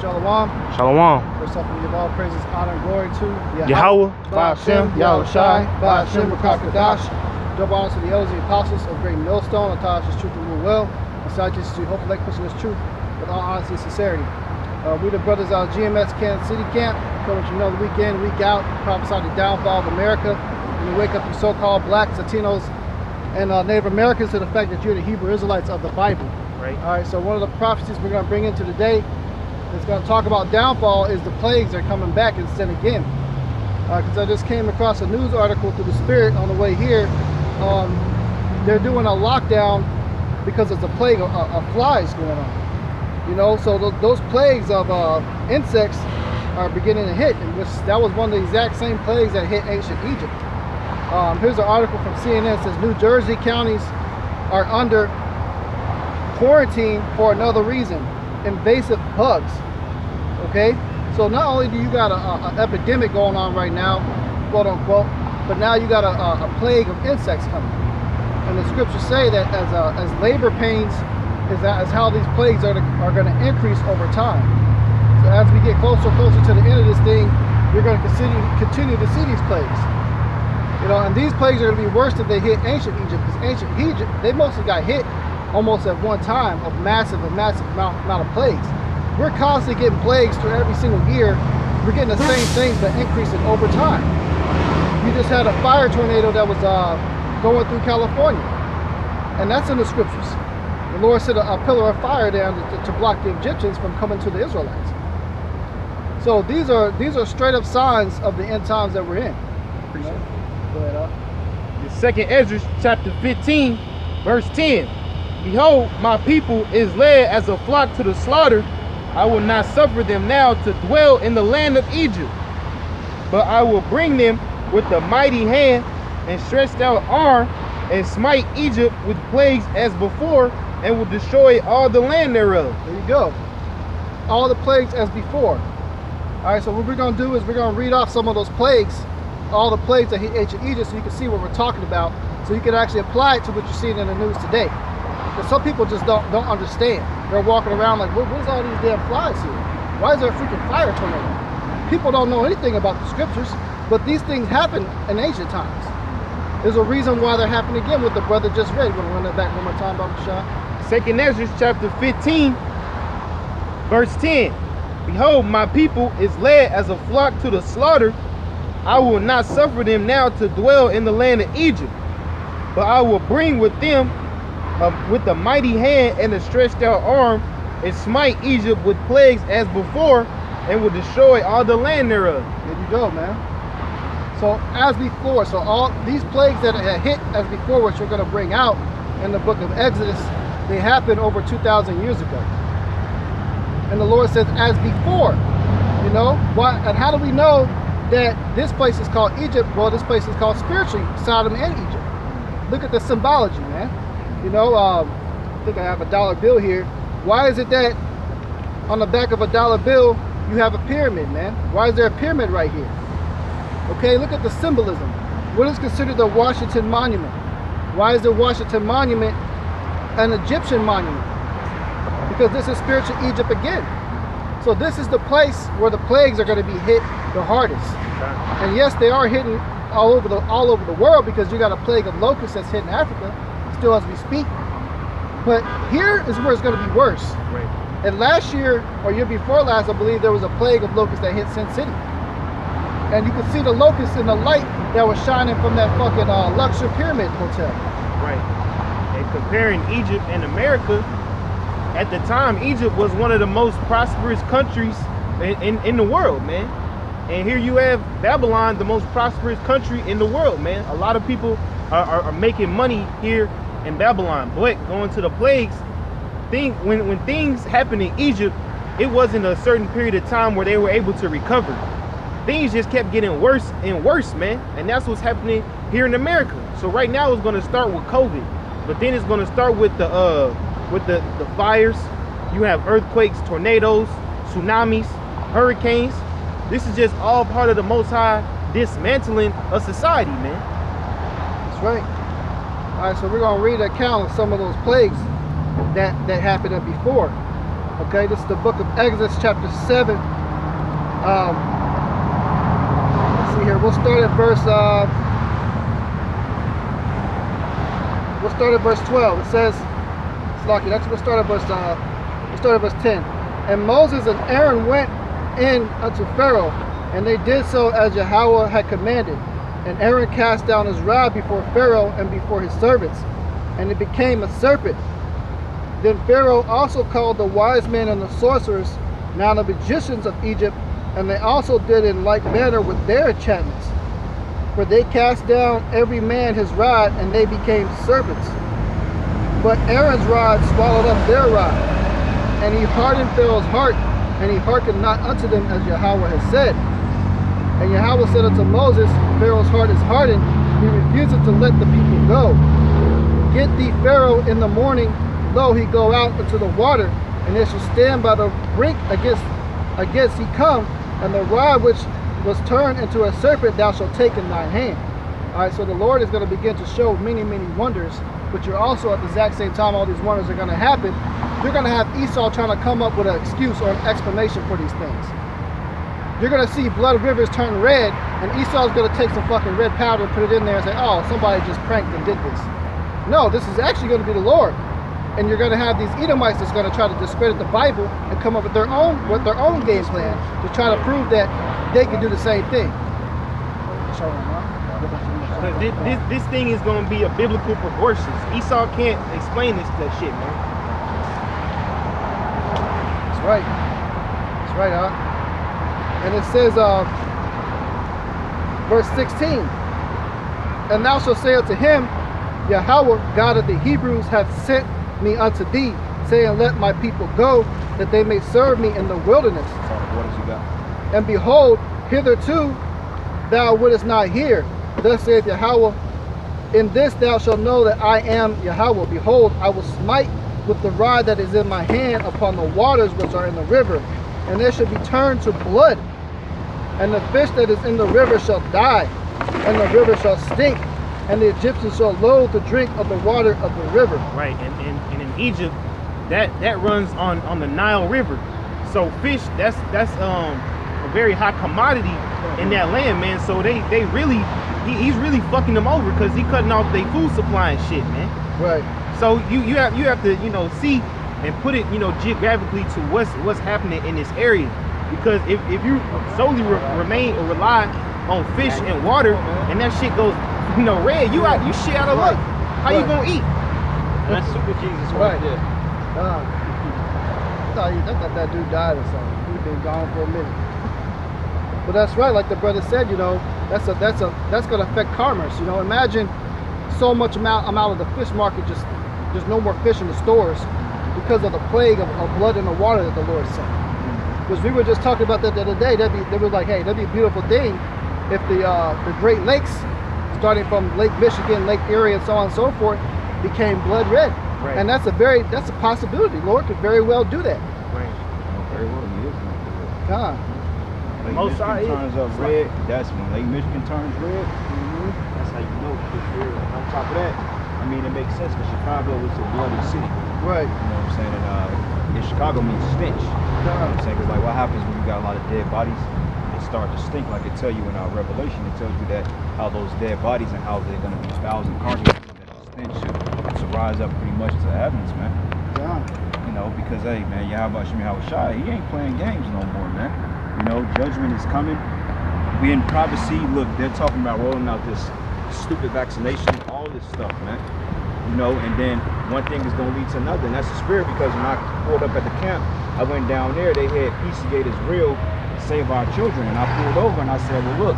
Shalom. Shalom. First off, we give all praises, honor, and glory to Yahweh, Ba'ashem, Yahushai, Ba'ashem, Rakakadash. Double honors to the elders and apostles of Great Millstone, and taught us his truth and rule well. And such is to hopefully pushing this truth with all honesty and sincerity. We the brothers out of GMS Kansas City camp, coming you know the week in, week out, prophesy the downfall of America, and you wake up you so-called blacks, Latinos, and Native Americans to the fact that you're the Hebrew Israelites of the Bible. Right. All right, so one of the prophecies we're going to bring into today that's going to talk about downfall is the plagues are coming back and sin again. Because I just came across a news article through the Spirit on the way here. They're doing a lockdown because there's a plague of flies going on. You know, so those plagues of insects are beginning to hit, and that was one of the exact same plagues that hit ancient Egypt. Here's an article from CNN. It says New Jersey counties are under quarantine for another reason: invasive bugs. Okay, so not only do you got an epidemic going on right now, quote unquote, but now you got a plague of insects coming. And the scriptures say that as labor pains is how these plagues are going to increase over time. So as we get closer and closer to the end of this thing, we're going to continue to see these plagues. You know, and these plagues are going to be worse if they hit ancient Egypt, because ancient Egypt, they mostly got hit almost at one time of massive amount of plagues. We're constantly getting plagues through every single year. We're getting the same things but increasing over time. You just had a fire tornado that was going through California, and that's in the scriptures. The Lord set a pillar of fire down to block the Egyptians from coming to the Israelites. So these are straight up signs of the end times that we're in. Appreciate it. Go ahead, The second Ezra chapter 15, verse 10. Behold, my people is led as a flock to the slaughter. I will not suffer them now to dwell in the land of Egypt, but I will bring them with a mighty hand and stretched out arm, and smite Egypt with plagues as before, and will destroy all the land thereof. There you go. All the plagues as before. All right, so what we're going to do is we're going to read off some of those plagues, all the plagues that hit ancient Egypt, so you can see what we're talking about, so you can actually apply it to what you're seeing in the news today. Because some people just don't understand. They're walking around like, what is all these damn flies here? Why is there a freaking fire tornado? People don't know anything about the scriptures, but these things happen in ancient times. There's a reason why they're happening again, what the brother just read. You want to run that back one more time, Baba Shah? Second Ezra chapter 15, verse 10. Behold, my people is led as a flock to the slaughter. I will not suffer them now to dwell in the land of Egypt, but I will bring with them with a mighty hand and a stretched out arm, and smite Egypt with plagues as before, and will destroy all the land thereof. There you go, man. So as before, so all these plagues that had hit as before, which we're going to bring out in the book of Exodus, they happened over 2,000 years ago. And the Lord says, as before, you know, why? And how do we know that this place is called Egypt? Well, this place is called spiritually Sodom and Egypt. Look at the symbology, man. You know, I think I have a dollar bill here. Why is it that on the back of a dollar bill you have a pyramid, man? Why is there a pyramid right here? Okay, look at the symbolism. What is considered the Washington Monument? Why is the Washington Monument an Egyptian monument? Because this is spiritual Egypt again. So this is the place where the plagues are going to be hit the hardest. And yes, they are hitting all over the world, because you got a plague of locusts that's hitting Africa still as we speak. But here is where it's going to be worse. Right. And last year, or year before last, I believe there was a plague of locusts that hit Sin City. And you could see the locusts in the light that was shining from that fucking Luxor Pyramid Hotel. Right. And comparing Egypt and America, at the time, Egypt was one of the most prosperous countries in the world, man. And here you have Babylon, the most prosperous country in the world, man. A lot of people are making money here in Babylon. But going to the plagues, when things happened in Egypt, it wasn't a certain period of time where they were able to recover. Things just kept getting worse and worse, man. And that's what's happening here in America. So right now it's going to start with COVID, but then it's going to start with the fires. You have earthquakes, tornadoes, tsunamis, hurricanes. This is just all part of the Most High dismantling of society, man. That's right. All right, so we're going to read an account of some of those plagues that happened before. Okay, this is the book of Exodus chapter 7. Let's see here. We'll start at verse 12. It says, Slaki, we'll start at verse 10. And Moses and Aaron went in unto Pharaoh, and they did so as Yahweh had commanded. And Aaron cast down his rod before Pharaoh and before his servants, and it became a serpent. Then Pharaoh also called the wise men and the sorcerers, now the magicians of Egypt, and they also did in like manner with their enchantments. For they cast down every man his rod, and they became serpents. But Aaron's rod swallowed up their rod, and he hardened Pharaoh's heart, and he hearkened not unto them as Yahweh had said. And Yahweh said unto Moses, Pharaoh's heart is hardened, he refuseth to let the people go. Get thee Pharaoh in the morning, lo, he go out into the water, and they shall stand by the brink against he come, and the rod which was turned into a serpent thou shalt take in thine hand. All right, so the Lord is going to begin to show many, many wonders, but you're also at the exact same time all these wonders are going to happen. You're going to have Esau trying to come up with an excuse or an explanation for these things. You're going to see blood rivers turn red, and Esau's going to take some fucking red powder and put it in there and say, oh, somebody just pranked and did this. No, this is actually going to be the Lord. And you're going to have these Edomites that's going to try to discredit the Bible and come up with their own game plan to try to prove that they can do the same thing. This thing is going to be a biblical proportions. Esau can't explain that shit, man. That's right. That's right, huh? And it says, verse 16, and thou shalt say unto him, Yahweh, God of the Hebrews, hath sent me unto thee, saying, let my people go, that they may serve me in the wilderness. What has he got? And behold, hitherto thou wouldest not hear. Thus saith Yahweh, in this thou shalt know that I am Yahweh. Behold, I will smite with the rod that is in my hand upon the waters which are in the river, and they shall be turned to blood. And the fish that is in the river shall die, and the river shall stink, and the Egyptians shall loathe to drink of the water of the river. Right, and in Egypt, that runs on the Nile River. So fish, that's a very high commodity in that land, man. So they really, he's really fucking them over because he cutting off their food supply and shit, man. Right. So you have to see and put it geographically to what's happening in this area. Because if you solely remain or rely on fish and water, and that shit goes red, you shit out of luck. How you gonna eat? That's super Jesus right there. I thought that dude died or something. He's been gone for a minute. But that's right, like the brother said, that's gonna affect commerce. Imagine so much amount of the fish market, there's no more fish in the stores because of the plague of blood in the water that the Lord sent. Because we were just talking about that the other day. They were like, hey, that'd be a beautiful thing if the Great Lakes, starting from Lake Michigan, Lake Erie, and so on and so forth, became blood red. Right. And that's a possibility. Lord could very well do that. Right. Very well, he is going to do it. God. Lake Most Michigan turns up red. That's when Lake Michigan turns red. That's how you know. On top of that, it makes sense because Chicago is a bloody city. Right. You know what I'm saying? And Chicago means stench. You know what I'm saying? Because like what happens when you got a lot of dead bodies? They start to stink. Like it tell you in our Revelation, it tells you that how those dead bodies and how they're going to be bowels and carcasses, that the stench should rise up pretty much to the heavens, man. God. Because hey, man, Yahweh Shemi Hawashai, he ain't playing games no more, man. Judgment is coming. We in privacy. Look, they're talking about rolling out this stupid vaccination, all this stuff, man. And then one thing is going to lead to another, and that's the spirit. Because when I pulled up at the camp, I went down there, they had Pizzagate is real, Save Our Children, and I pulled over and I said, well,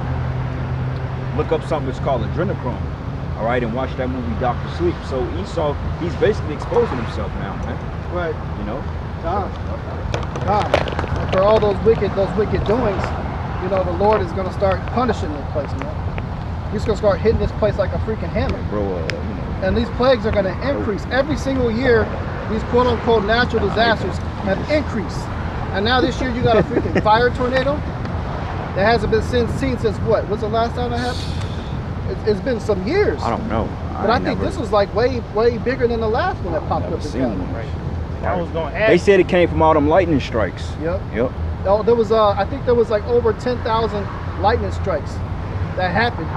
look up something that's called adrenochrome, all right, and watch that movie Dr. Sleep. So Esau, he's basically exposing himself now, man. Right. God. And for all those wicked doings, the Lord is going to start punishing this place, man. He's going to start hitting this place like a freaking hammer. Bro, And these plagues are going to increase. Every single year, these quote-unquote natural disasters have increased. And now this year, you got a freaking fire tornado that hasn't been seen since what? What's the last time that happened? It's been some years. I don't know. But I think this was like way bigger than the last one that popped up in California. Right. I was gonna ask. They said it came from all them lightning strikes. Yep. Yep. Oh, there was I think there was like over 10,000 lightning strikes that happened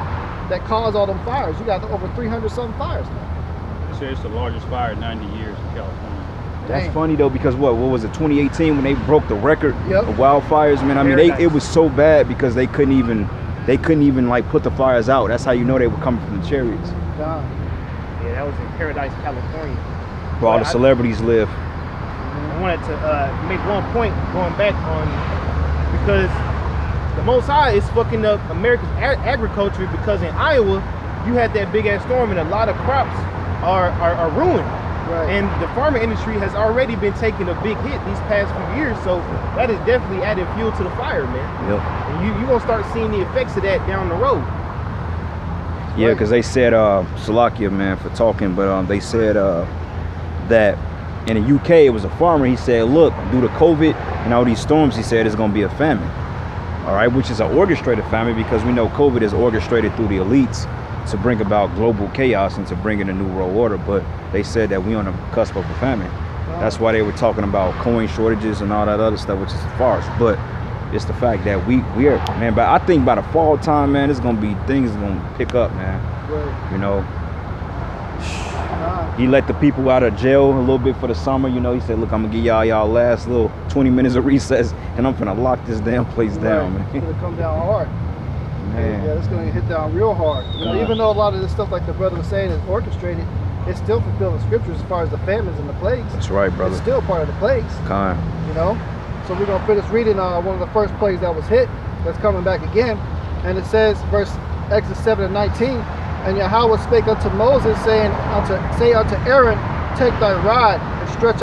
that caused all them fires. You got over 300 something fires now. They say it's the largest fire in 90 years in California. That's Dang. funny though, because what was it, 2018 when they broke the record Yep. of wildfires, man? I mean, Paradise. it was so bad because they couldn't even like put the fires out. That's how you know they were coming from the chariots. God. Yeah, that was in Paradise, California. Where all the But I- celebrities live. I wanted to make one point going back on, because the Most High is fucking up America's agriculture, because in Iowa you had that big ass storm and a lot of crops are ruined. Right. And the farming industry has already been taking a big hit these past few years, so that is definitely adding fuel to the fire, man. Yep. And you gonna start seeing the effects of that down the road. Yeah, because they said, Salakia, man, for talking, but they said that in the UK, it was a farmer. He said, look, due to COVID and all these storms, he said it's going to be a famine. All right, which is an orchestrated famine, because we know COVID is orchestrated through the elites to bring about global chaos and to bring in a new world order. But they said that we on the cusp of a famine. That's why they were talking about coin shortages and all that other stuff, which is a farce. But it's the fact that we are, man, but I think by the fall time, man, it's gonna be, things are gonna pick up, man. Right. You know, Nah. he let the people out of jail a little bit for the summer. You know, he said, look, I'm gonna give y'all last little 20 minutes of recess, and I'm gonna lock this damn place down, Right. It's man. gonna come down hard. Man. Yeah, it's gonna hit down real hard. You know, God. even though a lot of this stuff, like the brother was saying, is orchestrated, it's still fulfilling scriptures as far as the famines and the plagues. That's right, brother. It's still part of the plagues. Kind. You know. So we're gonna finish reading one of the first plagues that was hit, that's coming back again, and it says, verse Exodus 7:19, and Yahweh spake unto Moses, saying, say unto Aaron, take thy rod and stretch